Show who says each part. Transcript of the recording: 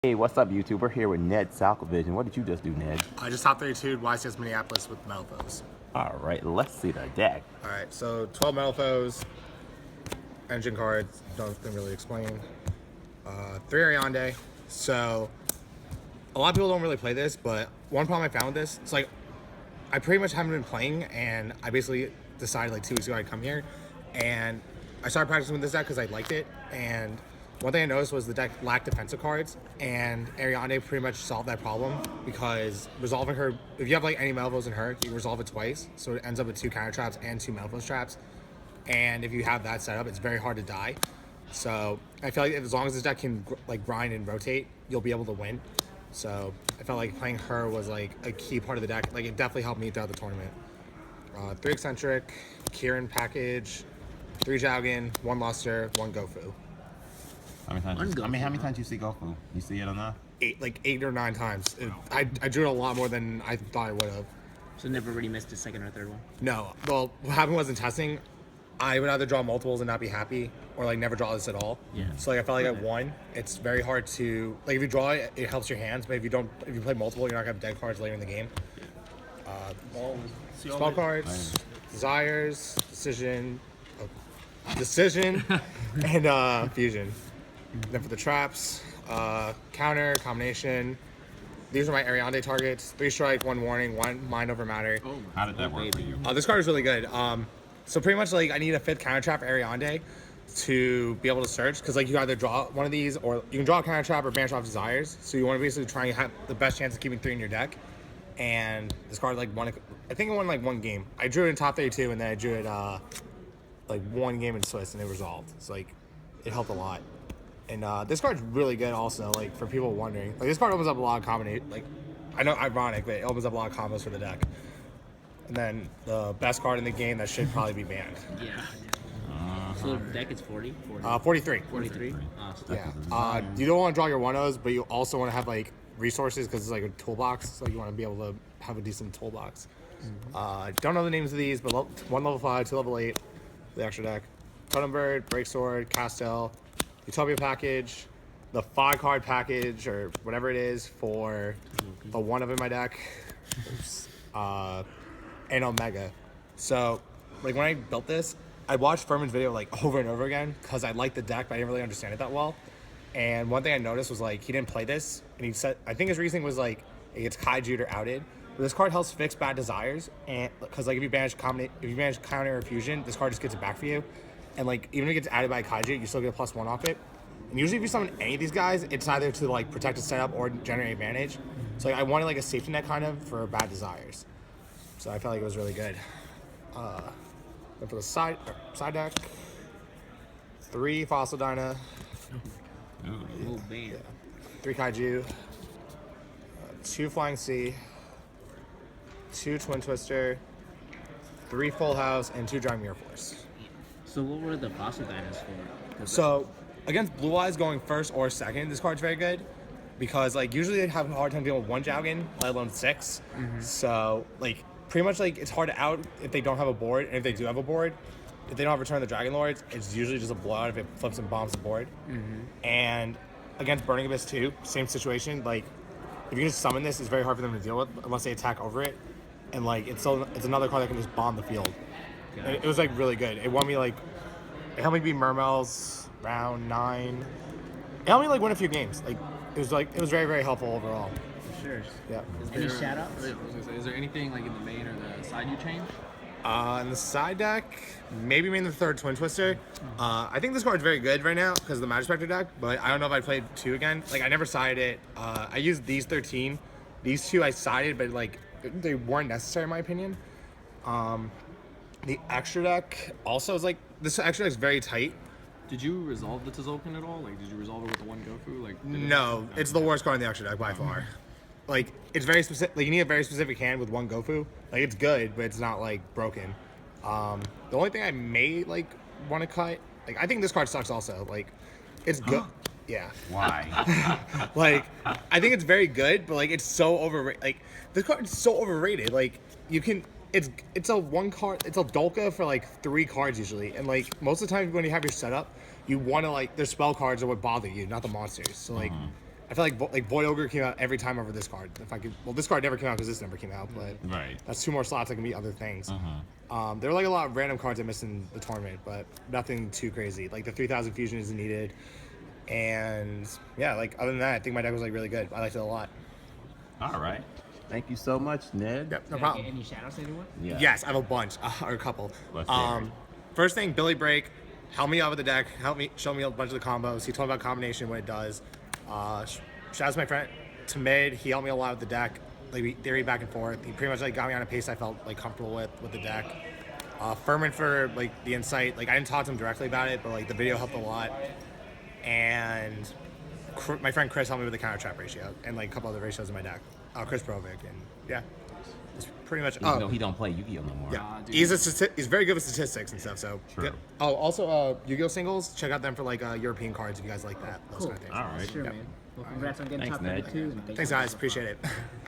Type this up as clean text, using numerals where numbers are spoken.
Speaker 1: Hey, what's up, YouTube? We're here with Ned Salkovitch, and what did you just do, Ned?
Speaker 2: I just top 32 YCS Minneapolis with Metalfoes.
Speaker 1: All right, let's see the deck.
Speaker 2: Alright, so 12 Metalfoes, engine cards, don't really explain. 3 Ariande. So, a lot of people don't really play this, but one problem I found with this, it's like, I pretty much haven't been playing, and I basically decided like 2 weeks ago I'd come here, and I started practicing with this deck because I liked it, and one thing I noticed was the deck lacked defensive cards, and Ariande pretty much solved that problem because resolving her, if you have like any Metalfoes in her, you can resolve it twice, so it ends up with 2 counter traps and 2 Metalfoes traps. And if you have that set up, it's very hard to die. So I feel like as long as this deck can like grind and rotate, you'll be able to win. So I felt like playing her was like a key part of the deck. Like it definitely helped me throughout the tournament. 3 Eccentric, Kieran package, 3 Jaugen, 1 Luster, 1 Gofu.
Speaker 1: How many times you see Gofu? You see it on that?
Speaker 2: 8 or 9 times. I drew it a lot more than I thought I would have.
Speaker 3: So never really missed a second or third one?
Speaker 2: No. Well, what happened was in testing, I would either draw multiples and not be happy, or like never draw this at all.
Speaker 3: Yeah.
Speaker 2: So like I felt like at 1, it's very hard to like if you draw it, it helps your hands, but if you play multiple, you're not gonna have dead cards later in the game. Spell cards, desires, decision, and fusion. Then for the traps, counter, combination. These are my Ariande targets. 3 strike, 1 warning, 1 mind over matter.
Speaker 1: How did that work for you?
Speaker 2: This card is really good. So pretty much like I need a 5th counter trap Ariande to be able to search, because like you either draw one of these or you can draw a counter trap or banish off desires. So you want to basically try and have the best chance of keeping 3 in your deck. And this card like won, I think it won like 1 game. I drew it in top 32 and then I drew it like 1 game in Swiss and it resolved. So like it helped a lot. And this card's really good also, like, for people wondering. Like, this card opens up a lot of combination. Like, I know, ironic, but it opens up a lot of combos for the deck. And then the best card in the game that should probably be banned.
Speaker 3: Yeah. So the deck is 40?
Speaker 2: 43.
Speaker 3: 43?
Speaker 2: Yeah. You don't want to draw your 1-0s, but you also want to have, like, resources because it's like a toolbox. So you want to be able to have a decent toolbox. Don't know the names of these, but 1 level 5, 2 level 8, the extra deck. Totem Bird, Break Sword, Castel, Utopia package, the 5-card package or whatever it is for the 1 of in my deck, and Omega. So, like when I built this, I watched Furman's video like over and over again because I liked the deck, but I didn't really understand it that well. And one thing I noticed was like he didn't play this, and he said I think his reasoning was like it gets Kaiju'd or outed. But this card helps fix bad desires, and because like if you banish counter or fusion, this card just gets it back for you. And like even if it gets added by Kaiju, you still get a +1 off it. And usually if you summon any of these guys, it's either to like protect a setup or generate advantage. So like, I wanted like a safety net kind of for bad desires. So I felt like it was really good. Then for the side deck, 3 Fossil Dyna,
Speaker 3: Oh, man.
Speaker 2: 3 Kaiju, 2 Flying Sea, 2 Twin Twister, 3 Full House, and 2 Giant Mirror Force.
Speaker 3: So what were the fossil dinos for?
Speaker 2: So against Blue Eyes going 1st or 2nd, this card's very good because like usually they have a hard time dealing with 1 Jaugen, let alone 6. So like pretty much like it's hard to out if they don't have a board, and if they do have a board, if they don't have Return of the Dragon Lords, it's usually just a blowout if it flips and bombs the board. And against Burning Abyss too, same situation. Like if you just summon this, it's very hard for them to deal with unless they attack over it, and like it's another card that can just bomb the field. It was like really good. It won me like, it helped me beat Mermels round 9. It helped me like win a few games. Like it was very, very helpful overall.
Speaker 3: For sure.
Speaker 2: Yeah.
Speaker 3: Any shout-outs?
Speaker 4: I was gonna say, is there anything like in the main or the side you change?
Speaker 2: In the side deck, maybe main the 3rd Twin Twister. I think this card's very good right now because of the Magic Spectre deck, but I don't know if I'd play 2 again. Like I never sided it. I used these 13. These 2 I sided, but like they weren't necessary in my opinion. The extra deck also is like, this extra deck's very tight.
Speaker 4: Did you resolve the Tzolk'in at all? Like, did you resolve it with the 1 Gofu? Like,
Speaker 2: No, it's the worst card in the extra deck by far. Like, it's very specific. Like, you need a very specific hand with 1 Gofu. Like, it's good, but it's not like broken. The only thing I may like want to cut, like, I think this card sucks also. Like, it's good. Yeah.
Speaker 1: Why?
Speaker 2: Like, I think it's very good, but like, it's so overrated. Like, this card is so overrated. Like, you can. It's a 1 card. It's a Dolka for like 3 cards usually, and like most of the time when you have your setup, you want to like their spell cards are what bother you, not the monsters. So like, I feel like Boy Ogre came out every time over this card. If I could, well, this card never came out because this never came out, but
Speaker 1: Right.
Speaker 2: that's 2 more slots that can be other things. There were like a lot of random cards I missed in the tournament, but nothing too crazy. Like the 3000 fusion isn't needed, and yeah, like other than that, I think my deck was like really good. I liked it a lot.
Speaker 1: All right. Thank you so much, Ned.
Speaker 2: Yep, no
Speaker 3: Did I
Speaker 2: problem.
Speaker 3: get any shout-outs to anyone?
Speaker 1: Yeah.
Speaker 2: Yes, I have a bunch, or a couple.
Speaker 1: Let's hear it.
Speaker 2: First thing, Billy Break, helped me out with the deck, show me a bunch of the combos. He told me about combination, what it does. Shout out to my friend to Mid. He helped me a lot with the deck. Like we theory back and forth. He pretty much like got me on a pace I felt like comfortable with the deck. Furman for like the insight. Like I didn't talk to him directly about it, but like the video helped a lot. And my friend Chris helped me with the counter trap ratio and like a couple other ratios in my deck. Chris Provic, and yeah, it's pretty much.
Speaker 1: Even though he don't play Yu-Gi-Oh no more.
Speaker 2: Yeah,
Speaker 4: dude.
Speaker 2: he's very good with statistics and stuff. So
Speaker 1: True.
Speaker 2: yeah. Oh, also Yu-Gi-Oh singles. Check out them for like European cards if you guys like that. Those
Speaker 3: Cool.
Speaker 2: kind of things.
Speaker 1: All right.
Speaker 3: Sure,
Speaker 2: Yep.
Speaker 3: man. Well, congrats on getting
Speaker 1: Thanks,
Speaker 3: top
Speaker 1: Ned.
Speaker 3: 32. And
Speaker 2: Thanks guys, appreciate it.